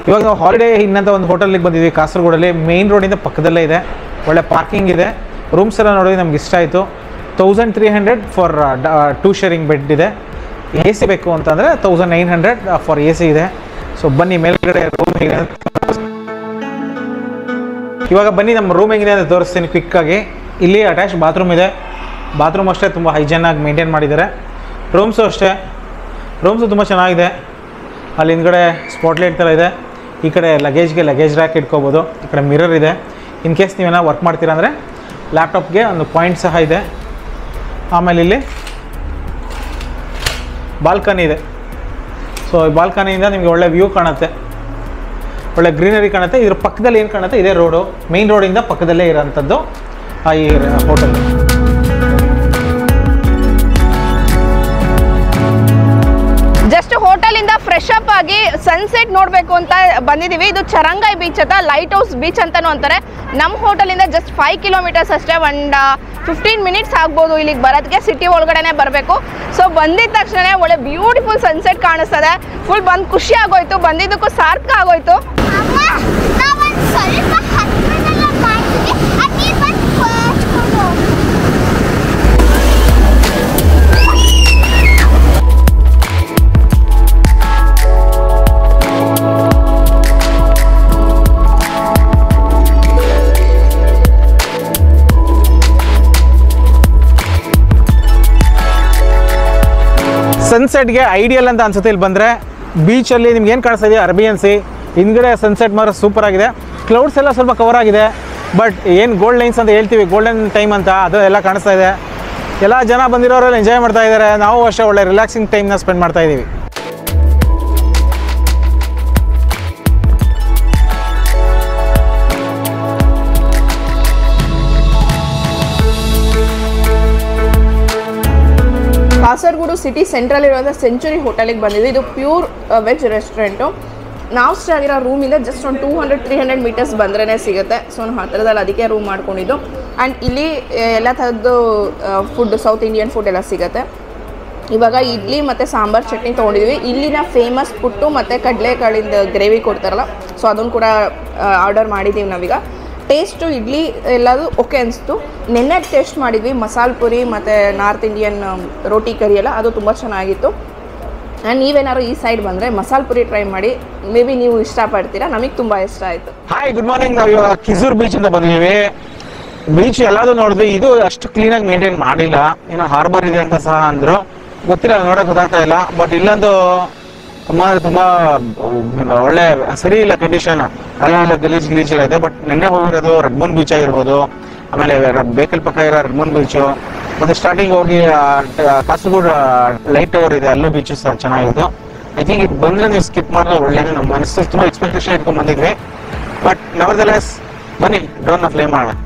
ಇವಾಗ ನಾವು ಹಾಲಿಡೇ ಇನ್ನಂತ ಒಂದು ಹೋಟೆಲಿಗೆ ಬಂದಿದ್ವಿ ಕಾಸರಗೋಡಲ್ಲಿ. ಮೇನ್ ರೋಡಿಂದ ಪಕ್ಕದಲ್ಲೇ ಇದೆ, ಒಳ್ಳೆ ಪಾರ್ಕಿಂಗ್ ಇದೆ. ರೂಮ್ಸ್ ಎಲ್ಲ ನೋಡಿ ನಮ್ಗೆ ಇಷ್ಟ ಆಯಿತು. 1300 ಫಾರ್ 2 ಶೇರಿಂಗ್ ಬೆಡ್ ಇದೆ. AC ಬೇಕು ಅಂತಂದರೆ 1900 ಫಾರ್ AC ಇದೆ. ಸೊ ಬನ್ನಿ ಮೇಲ್ಗಡೆ ರೂಮ್ ಹೇಗಿದೆ, ಇವಾಗ ಬನ್ನಿ ನಮ್ಮ ರೂಮ್ ಹೇಗಿದೆ ಅಂತ ತೋರಿಸ್ತೀನಿ ಕ್ವಿಕ್ಕಾಗಿ. ಇಲ್ಲಿ ಅಟ್ಯಾಚ್ ಬಾತ್ರೂಮ್ ಇದೆ. ಬಾತ್ರೂಮ್ ಅಷ್ಟೇ ತುಂಬ ಹೈಜೀನಾಗಿ ಮೇಂಟೈನ್ ಮಾಡಿದ್ದಾರೆ. ರೂಮ್ಸು ಅಷ್ಟೇ, ರೂಮ್ಸು ತುಂಬ ಚೆನ್ನಾಗಿದೆ. ಅಲ್ಲಿ ಹಿಂದ್ಗಡೆ ಸ್ಪಾಟ್ಲೈಟ್ ಥರ ಇದೆ. ಈ ಕಡೆ ಲಗೇಜ್ಗೆ ಲಗೇಜ್ ರ್ಯಾಕ್ ಇಟ್ಕೋಬೋದು. ಈ ಕಡೆ ಮಿರರ್ ಇದೆ. ಇನ್ ಕೇಸ್ ನೀವೇನೋ ವರ್ಕ್ ಮಾಡ್ತೀರಾ ಅಂದರೆ ಲ್ಯಾಪ್ಟಾಪ್ಗೆ ಒಂದು ಪಾಯಿಂಟ್ ಸಹ ಇದೆ. ಆಮೇಲೆ ಇಲ್ಲಿ ಬಾಲ್ಕನಿ ಇದೆ. ಸೊ ಈ ಬಾಲ್ಕನಿಯಿಂದ ನಿಮಗೆ ಒಳ್ಳೆ ವ್ಯೂ ಕಾಣುತ್ತೆ, ಒಳ್ಳೆ ಗ್ರೀನರಿ ಕಾಣುತ್ತೆ. ಇದ್ರ ಪಕ್ಕದಲ್ಲಿ ಏನು ಕಾಣುತ್ತೆ ಇದೇ ರೋಡು, ಮೇನ್ ರೋಡಿಂದ ಪಕ್ಕದಲ್ಲೇ ಇರೋಂಥದ್ದು ಈ ಹೋಟೆಲ್. ಜಸ್ಟ್ ಹೋಟೆಲಿಂದ ಫ್ರೆಶ್ ಅಪ್ ಆಗಿ ಸನ್ಸೆಟ್ ನೋಡಬೇಕು ಅಂತ ಬಂದಿದ್ದೀವಿ. ಇದು ಚರಂಗಾಯಿ ಬೀಚ್ ಅಂತ, ಲೈಟ್ ಹೌಸ್ ಬೀಚ್ ಅಂತಲೂ ಅಂತಾರೆ. ನಮ್ಮ ಹೋಟೆಲಿಂದ ಜಸ್ಟ್ 5 ಕಿಲೋಮೀಟರ್ಸ್ ಅಷ್ಟೇ, ಒಂದು 15 ಮಿನಿಟ್ಸ್ ಆಗ್ಬೋದು ಇಲ್ಲಿಗೆ ಬರೋದಕ್ಕೆ. ಸಿಟಿ ಒಳಗಡೆನೆ ಬರಬೇಕು. ಸೊ ಬಂದಿದ ತಕ್ಷಣ ಒಳ್ಳೆ ಬ್ಯೂಟಿಫುಲ್ ಸನ್ಸೆಟ್ ಕಾಣಿಸ್ತದೆ. ಫುಲ್ ಬಂದು ಖುಷಿ ಆಗೋಯ್ತು, ಬಂದಿದ್ದಕ್ಕೂ ಸಾರ್ಥಕ ಆಗೋಯ್ತು. ಸನ್ಸೆಟ್ಗೆ ಐಡಿಯಲ್ ಅಂತ ಅನ್ಸುತ್ತೆ. ಇಲ್ಲಿ ಬಂದರೆ ಬೀಚಲ್ಲಿ ನಿಮ್ಗೆ ಏನು ಕಾಣಿಸ್ತಾ ಇದೆ, ಅರೇಬಿಯನ್ ಸೀ. ಹಿಂದ್ಗಡೆ ಸನ್ಸೆಟ್ ಮಾತ್ರ ಸೂಪರ್ ಆಗಿದೆ. ಕ್ಲೌಡ್ಸ್ ಎಲ್ಲ ಸ್ವಲ್ಪ ಕವರ್ ಆಗಿದೆ, ಬಟ್ ಏನು ಗೋಲ್ಡ್ ಲೈನ್ಸ್ ಅಂತ ಹೇಳ್ತೀವಿ, ಗೋಲ್ಡನ್ ಟೈಮ್ ಅಂತ, ಅದು ಎಲ್ಲ ಕಾಣಿಸ್ತಾ ಇದೆ. ಎಲ್ಲ ಜನ ಬಂದಿರೋರೆಲ್ಲ ಎಂಜಾಯ್ ಮಾಡ್ತಾ ಇದ್ದಾರೆ. ನಾವು ಅಷ್ಟೇ ಒಳ್ಳೆ ರಿಲ್ಯಾಕ್ಸಿಂಗ್ ಟೈಮ್ನ ಸ್ಪೆಂಡ್ ಮಾಡ್ತಾ ಇದ್ದೀವಿ. ಕಾಸರಗೋಡು ಸಿಟಿ ಸೆಂಟ್ರಲ್ ಇರುವಂಥ ಸೆಂಚುರಿ ಹೋಟೆಲಿಗೆ ಬಂದಿದ್ವಿ. ಇದು ಪ್ಯೂರ್ ವೆಜ್ ರೆಸ್ಟೋರೆಂಟು. ನಾವು ಸ್ಟೇ ಆಗಿರೋ ರೂಮಿಂದ ಜಸ್ಟ್ ಒಂದು 200-300 ಮೀಟರ್ಸ್ ಬಂದ್ರೇ ಸಿಗುತ್ತೆ. ಸೊ ನಾವು ಹತ್ತಿರದಲ್ಲಿ ಅದಕ್ಕೆ ರೂಮ್ ಮಾಡ್ಕೊಂಡಿದ್ದು. ಆ್ಯಂಡ್ ಇಲ್ಲಿ ಎಲ್ಲ ಥರದ್ದು ಫುಡ್, ಸೌತ್ ಇಂಡಿಯನ್ ಫುಡ್ ಎಲ್ಲ ಸಿಗುತ್ತೆ. ಇವಾಗ ಇಡ್ಲಿ ಮತ್ತು ಸಾಂಬಾರು ಚಟ್ನಿ ತೊಗೊಂಡಿದ್ವಿ. ಇಲ್ಲಿನ ಫೇಮಸ್ ಪುಟ್ಟು ಮತ್ತು ಕಡಲೆಕಾಳಿಂದ ಗ್ರೇವಿ ಕೊಡ್ತಾರಲ್ಲ, ಸೊ ಅದನ್ನು ಕೂಡ ಆರ್ಡರ್ ಮಾಡಿದ್ದೀವಿ ನಾವೀಗ. ಟೇಸ್ಟು ಇಡ್ಲಿ ಎಲ್ಲದು ಓಕೆ ಅನಿಸ್ತು. ನೆನ್ನೆ ಟೇಸ್ಟ್ ಮಾಡಿದ್ವಿ ಮಸಾಲೆ ಪುರಿ ಮತ್ತು ನಾರ್ತ್ ಇಂಡಿಯನ್ ರೋಟಿ ಕರಿ ಎಲ್ಲ, ಅದು ತುಂಬ ಚೆನ್ನಾಗಿತ್ತು. ಆ್ಯಂಡ್ ನೀವೇನಾದ್ರು ಈ ಸೈಡ್ ಬಂದರೆ ಮಸಾಲೆ ಪುರಿ ಟ್ರೈ ಮಾಡಿ, ಮೇ ಬಿ ನೀವು ಇಷ್ಟಪಡ್ತೀರಾ, ನಮಗೆ ತುಂಬ ಇಷ್ಟ ಆಯಿತು. Hi, good morning. ನಾವು ಇವಾಗ ಕಿಜೂರ್ ಬೀಚ್ ಅಂತ ಬಂದಿದ್ದೀವಿ. ಬೀಚ್ ಎಲ್ಲಾದ್ರು ನೋಡಿದ್ವಿ, ಇದು ಅಷ್ಟು ಕ್ಲೀನಾಗಿ ಮೇಂಟೈನ್ ಮಾಡಿಲ್ಲ. ಏನೋ ಹಾರ್ಬರ್ ಇದೆ ಅಂತ ಸಹ ಅಂದ್ರು, ಗೊತ್ತಿಲ್ಲ, ನೋಡಕ್ ಗೊತ್ತಾಗ್ತಾ ಇಲ್ಲ. ಬಟ್ ಇಲ್ಲಂತೂ ತುಂಬಾ ಒಳ್ಳೆ ಸರಿ ಇಲ್ಲ ಕಂಡೀಷನ್, ಅಲ್ಲೆಲ್ಲ ಗಲೀಜ್ ಎಲ್ಲ ಇದೆ. ಬಟ್ ನಿನ್ನೆ ಹೋಗಿರೋದು ರೆಡ್ಮೂನ್ ಬೀಚ್ ಆಗಿರ್ಬೋದು, ಆಮೇಲೆ ಬೇಕಲ್ ಪಕ್ಕ ಇರೋ ರೆಡ್ಮೂನ್ ಬೀಚು, ಮತ್ತೆ ಸ್ಟಾರ್ಟಿಂಗ್ ಹೋಗಿ ಕಾಸರಗೋಡು ಲೈಟ್ ಟವರ್ ಇದೆ, ಅಲ್ಲೂ ಬೀಚಸ್ ಚೆನ್ನಾಗಿತ್ತು. ಐ ಥಿಂಕ್ ಇದು ಬಂದ್ರೆ ನೀವು ಸ್ಕಿಪ್ ಮಾಡಿದ್ರೆ ಒಳ್ಳೇದು. ನಮ್ಮ ಮನಸ್ಸು ತುಂಬಾ ಎಕ್ಸ್ಪೆಕ್ಟೇಷನ್ ಇಟ್ಕೊಂಡ್ ಬಂದಿದ್ವಿ. ಬಟ್ ನೆವರ್ದಲೆಸ್ ಬನ್ನಿ ಡ್ರೋನ್ ಫ್ಲೈ ಮಾಡೋಣ.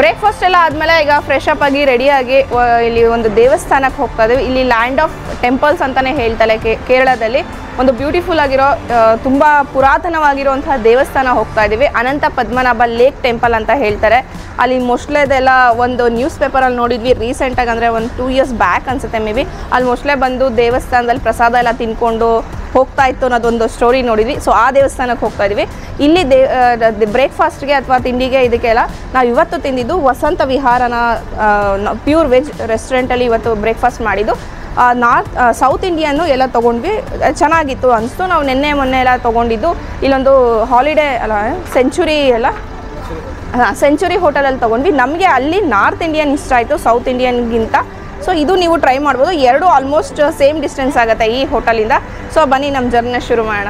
ಬ್ರೇಕ್ಫಾಸ್ಟ್ ಎಲ್ಲ ಆದಮೇಲೆ ಈಗ ಫ್ರೆಶ್ ಅಪ್ ಆಗಿ ರೆಡಿಯಾಗಿ ಇಲ್ಲಿ ಒಂದು ದೇವಸ್ಥಾನಕ್ಕೆ ಹೋಗ್ತಾ ಇದ್ದೀವಿ. ಇಲ್ಲಿ ಲ್ಯಾಂಡ್ ಆಫ್ ಟೆಂಪಲ್ಸ್ ಅಂತಲೇ ಹೇಳ್ತಾರೆ. ಕೇರಳದಲ್ಲಿ ಒಂದು ಬ್ಯೂಟಿಫುಲ್ ಆಗಿರೋ ತುಂಬ ಪುರಾತನವಾಗಿರುವಂತಹ ದೇವಸ್ಥಾನ ಹೋಗ್ತಾ ಇದ್ದೀವಿ. ಅನಂತ ಪದ್ಮನಾಭ ಲೇಕ್ ಟೆಂಪಲ್ ಅಂತ ಹೇಳ್ತಾರೆ. ಅಲ್ಲಿ ಮೊಸಳೆದೆಲ್ಲ ಒಂದು ನ್ಯೂಸ್ ಪೇಪರಲ್ಲಿ ನೋಡಿದ್ವಿ ರೀಸೆಂಟಾಗಿ, ಅಂದರೆ ಒಂದು 2 years ಬ್ಯಾಕ್ ಅನಿಸುತ್ತೆ ಮೇ ಬಿ. ಅಲ್ಲಿ ಮೊಸಳೆ ಬಂದು ದೇವಸ್ಥಾನದಲ್ಲಿ ಪ್ರಸಾದ ಎಲ್ಲ ತಿನ್ಕೊಂಡು ಹೋಗ್ತಾ ಇತ್ತು ಅನ್ನೋದೊಂದು ಸ್ಟೋರಿ ನೋಡಿದ್ವಿ. ಸೊ ಆ ದೇವಸ್ಥಾನಕ್ಕೆ ಹೋಗ್ತಾ ಇದ್ವಿ. ಇಲ್ಲಿ ಬ್ರೇಕ್ಫಾಸ್ಟ್ಗೆ ಅಥವಾ ತಿಂಡಿಗೆ ಇದಕ್ಕೆಲ್ಲ ನಾವು ಇವತ್ತು ತಿಂದಿದ್ದು ವಸಂತ ವಿಹಾರನ ಪ್ಯೂರ್ ವೆಜ್ ರೆಸ್ಟೋರೆಂಟಲ್ಲಿ ಇವತ್ತು ಬ್ರೇಕ್ಫಾಸ್ಟ್ ಮಾಡಿದ್ದು. ಸೌತ್ ಇಂಡಿಯನ್ನು ಎಲ್ಲ ತೊಗೊಂಡ್ವಿ, ಚೆನ್ನಾಗಿತ್ತು ಅನಿಸ್ತು. ನಾವು ಮೊನ್ನೆ ಎಲ್ಲ ತೊಗೊಂಡಿದ್ದು ಇಲ್ಲೊಂದು ಹಾಲಿಡೇ ಅಲ್ಲ ಸೆಂಚುರಿ ಹೋಟೆಲಲ್ಲಿ ತೊಗೊಂಡ್ವಿ. ನಮಗೆ ಅಲ್ಲಿ ನಾರ್ತ್ ಇಂಡಿಯನ್ ಇಷ್ಟ ಆಯಿತು ಸೌತ್ ಇಂಡಿಯನ್ಗಿಂತ. ಸೊ ಇದು ನೀವು ಟ್ರೈ ಮಾಡ್ಬೋದು. ಎರಡು ಆಲ್ಮೋಸ್ಟ್ ಸೇಮ್ ಡಿಸ್ಟೆನ್ಸ್ ಆಗುತ್ತೆ ಈ ಹೋಟೆಲಿಂದ. ಸೊ ಬನ್ನಿ ನಮ್ಮ ಜರ್ನಿ ಶುರು ಮಾಡೋಣ.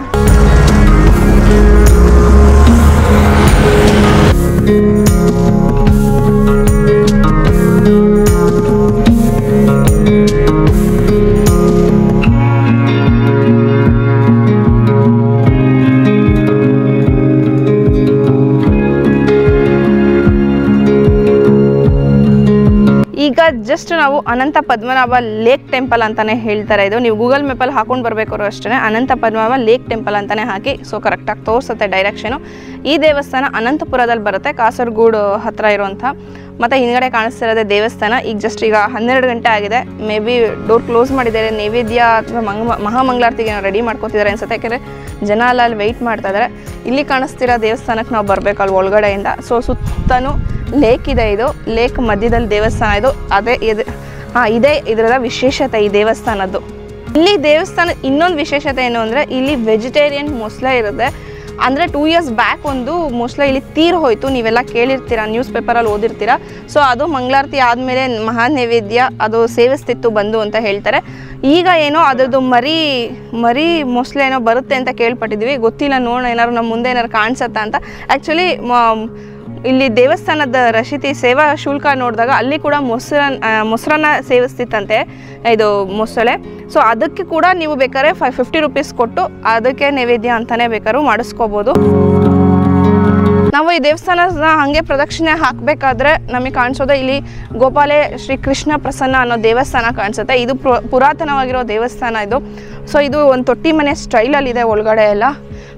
ಈಗ ಜಸ್ಟ್ ನಾವು ಅನಂತ ಪದ್ಮನಾಭ ಲೇಕ್ ಟೆಂಪಲ್ ಅಂತಾನೆ ಹೇಳ್ತಾರೆ. ಇದು ನೀವು ಗೂಗಲ್ ಮ್ಯಾಪಲ್ಲಿ ಹಾಕೊಂಡು ಬರಬೇಕು ಅಷ್ಟೇ, ಅನಂತ ಪದ್ಮನಾಭ ಲೇಕ್ ಟೆಂಪಲ್ ಅಂತಾನೆ ಹಾಕಿ. ಸೊ ಕರೆಕ್ಟಾಗಿ ತೋರಿಸುತ್ತೆ ಡೈರೆಕ್ಷನು. ಈ ದೇವಸ್ಥಾನ ಅನಂತಪುರದಲ್ಲಿ ಬರುತ್ತೆ, ಕಾಸರಗೋಡು ಹತ್ರ ಇರುವಂಥ. ಮತ್ತು ಹಿಂದ್ಗಡೆ ಕಾಣಿಸ್ತಿರೋದೇ ದೇವಸ್ಥಾನ. ಈಗ 12 ಗಂಟೆ ಆಗಿದೆ. ಮೇ ಬಿ ಡೋರ್ ಕ್ಲೋಸ್ ಮಾಡಿದ್ದಾರೆ. ನೈವೇದ್ಯ ಅಥವಾ ಮಹಾಮಂಗಳಾರತಿಗೆ ರೆಡಿ ಮಾಡ್ಕೋತಿದ್ದಾರೆ ಅನ್ಸುತ್ತೆ, ಯಾಕೆಂದರೆ ಜನ ಅಲ್ಲಿ ವೆಯ್ಟ್ ಮಾಡ್ತಾ ಇದ್ದಾರೆ. ಇಲ್ಲಿ ಕಾಣಿಸ್ತಿರೋ ದೇವಸ್ಥಾನಕ್ಕೆ ನಾವು ಬರಬೇಕು ಅಲ್ಲಿ ಒಳಗಡೆಯಿಂದ. ಸೊ ಸುತ್ತಲೂ ಲೇಕ್ ಇದೆ. ಇದು ಲೇಕ್ ಮಧ್ಯದಲ್ಲಿ ದೇವಸ್ಥಾನ. ಇದು ಇದೇ ಇದರ ವಿಶೇಷತೆ ಈ ದೇವಸ್ಥಾನದ್ದು. ಇಲ್ಲಿ ದೇವಸ್ಥಾನ ಇನ್ನೊಂದು ವಿಶೇಷತೆ ಏನು ಅಂದರೆ ಇಲ್ಲಿ ವೆಜಿಟೇರಿಯನ್ ಮೊಸಳೆ ಇರುತ್ತೆ. ಅಂದರೆ 2 years ಬ್ಯಾಕ್ ಒಂದು ಮೊಸಳೆ ಇಲ್ಲಿ ತೀರ್ ಹೋಯಿತು. ನೀವೆಲ್ಲ ಕೇಳಿರ್ತೀರ, ನ್ಯೂಸ್ ಪೇಪರಲ್ಲಿ ಓದಿರ್ತೀರ. ಸೊ ಅದು ಮಂಗಳಾರತಿ ಆದಮೇಲೆ ಮಹಾ ನೈವೇದ್ಯ ಅದು ಸೇವಿಸ್ತಿತ್ತು ಬಂದು ಅಂತ ಹೇಳ್ತಾರೆ. ಈಗ ಏನೋ ಅದರದ್ದು ಮರಿ ಮೊಸಳೆ ಏನೋ ಬರುತ್ತೆ ಅಂತ ಕೇಳ್ಪಟ್ಟಿದ್ವಿ. ಗೊತ್ತಿಲ್ಲ, ನೋಡೋಣ ಏನಾದ್ರು ನಮ್ಮ ಮುಂದೆ ಏನಾದ್ರು ಕಾಣಿಸುತ್ತಾ ಅಂತ. ಆ್ಯಕ್ಚುಲಿ ಇಲ್ಲಿ ದೇವಸ್ಥಾನದ ರಶೀತಿ ಸೇವಾ ಶುಲ್ಕ ನೋಡಿದಾಗ ಅಲ್ಲಿ ಕೂಡ ಮೊಸರನ್ನ ಸೇವಿಸ್ತಿತ್ತಂತೆ ಇದು ಮೊಸಳೆ. ಸೊ ಅದಕ್ಕೆ ಕೂಡ ನೀವು ಬೇಕಾದ್ರೆ 50 rupees ಕೊಟ್ಟು ಅದಕ್ಕೆ ನೈವೇದ್ಯ ಅಂತಲೇ ಬೇಕಾದ್ರೂ ಮಾಡಿಸ್ಕೋಬೋದು. ನಾವು ಈ ದೇವಸ್ಥಾನದ ಹಾಗೆ ಪ್ರದಕ್ಷಿಣೆ ಹಾಕಬೇಕಾದ್ರೆ ನಮಗೆ ಕಾಣಿಸೋದೆ ಇಲ್ಲಿ ಗೋಪಾಲೆ ಶ್ರೀ ಕೃಷ್ಣ ಪ್ರಸನ್ನ ಅನ್ನೋ ದೇವಸ್ಥಾನ ಕಾಣಿಸುತ್ತೆ. ಇದು ಪುರಾತನವಾಗಿರೋ ದೇವಸ್ಥಾನ ಇದು. ಸೊ ಇದು ಒಂದು ತೊಟ್ಟಿ ಮನೆ ಸ್ಟೈಲಲ್ಲಿದೆ ಒಳಗಡೆ ಎಲ್ಲ.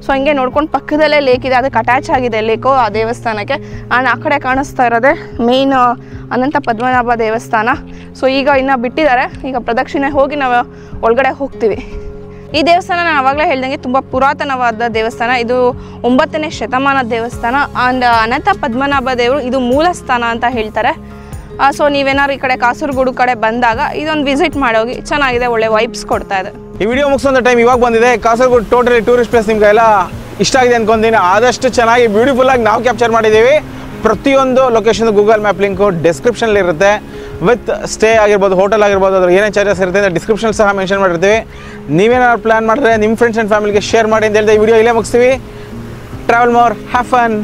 ಸೊ ಹಂಗೆ ನೋಡ್ಕೊಂಡು ಪಕ್ಕದಲ್ಲೇ ಲೇಕ್ ಇದೆ, ಅದಕ್ಕೆ ಅಟ್ಯಾಚ್ ಆಗಿದೆ ಲೇಕು ಆ ದೇವಸ್ಥಾನಕ್ಕೆ. ಆ್ಯಂಡ್ ಆ ಕಡೆ ಕಾಣಿಸ್ತಾ ಇರೋದೇ ಮೇಯ್ನ್ ಅನಂತ ಪದ್ಮನಾಭ ದೇವಸ್ಥಾನ. ಸೊ ಈಗ ಇನ್ನು ಬಿಟ್ಟಿದ್ದಾರೆ, ಈಗ ಪ್ರದಕ್ಷಿಣೆ ಹೋಗಿ ನಾವು ಒಳಗಡೆ ಹೋಗ್ತೀವಿ. ಈ ದೇವಸ್ಥಾನ ನಾನು ಆವಾಗಲೇ ಹೇಳ್ದಂಗೆ ತುಂಬ ಪುರಾತನವಾದ ದೇವಸ್ಥಾನ. ಇದು 9ನೇ ಶತಮಾನದ ದೇವಸ್ಥಾನ. ಆ್ಯಂಡ್ ಅನಂತ ಪದ್ಮನಾಭ ದೇವರು ಇದು ಮೂಲ ಸ್ಥಾನ ಅಂತ ಹೇಳ್ತಾರೆ. ಸೊ ನೀವೇನಾದ್ರು ಈ ಕಡೆ ಕಾಸರಗೋಡು ಕಡೆ ಬಂದಾಗ ಇದೊಂದು ವಿಸಿಟ್ ಮಾಡೋಗಿ, ಚೆನ್ನಾಗಿದೆ, ಒಳ್ಳೆ ವೈಬ್ಸ್ ಕೊಡ್ತಾ ಇದೆ. ಈ ವಿಡಿಯೋ ಮುಗಿಸೋಂಥ ಟೈಮ್ ಇವಾಗ ಬಂದಿದೆ. ಕಾಸರಗೋಡು ಟೋಟಲಿ ಟೂರಿಸ್ಟ್ ಪ್ಲೇಸ್ ನಿಮ್ಗೆಲ್ಲ ಇಷ್ಟ ಆಗಿದೆ ಅನ್ಕೊಂತೀನಿ. ಆದಷ್ಟು ಚೆನ್ನಾಗಿ ಬ್ಯೂಟಿಫುಲ್ಲಾಗಿ ನಾವು ಕ್ಯಾಪ್ಚರ್ ಮಾಡಿದ್ದೀವಿ. ಪ್ರತಿಯೊಂದು ಲೊಕೇಶನ್ ಗೂಗಲ್ ಮ್ಯಾಪ್ ಲಿಂಕು ಡಿಸ್ಕ್ರಿಪ್ಷನಲ್ಲಿ ಇರುತ್ತೆ. ವಿತ್ ಸ್ಟೇ ಆಗಿರ್ಬೋದು, ಹೋಟೆಲ್ ಆಗಿರ್ಬೋದು, ಅದ್ರ ಏನೇನು ಚಾರ್ಜಸ್ ಇರುತ್ತೆ ಅಂತ ಡಿಸ್ಕ್ರಿಪ್ಷನ್ ಸಹ ಮೆನ್ಷನ್ ಮಾಡಿರ್ತೀವಿ. ನೀವೇನಾದ್ರು ಪ್ಲಾನ್ ಮಾಡಿದ್ರೆ ನಿಮ್ಮ ಫ್ರೆಂಡ್ಸ್ ಆ್ಯಂಡ್ ಫ್ಯಾಮಿಲಿಗೆ ಶೇರ್ ಮಾಡಿ ಅಂತ ಹೇಳ್ತಾ ಈ ವಿಡಿಯೋ ಇಲ್ಲೇ ಮುಗಿಸ್ತೀವಿ. Travel more, have fun.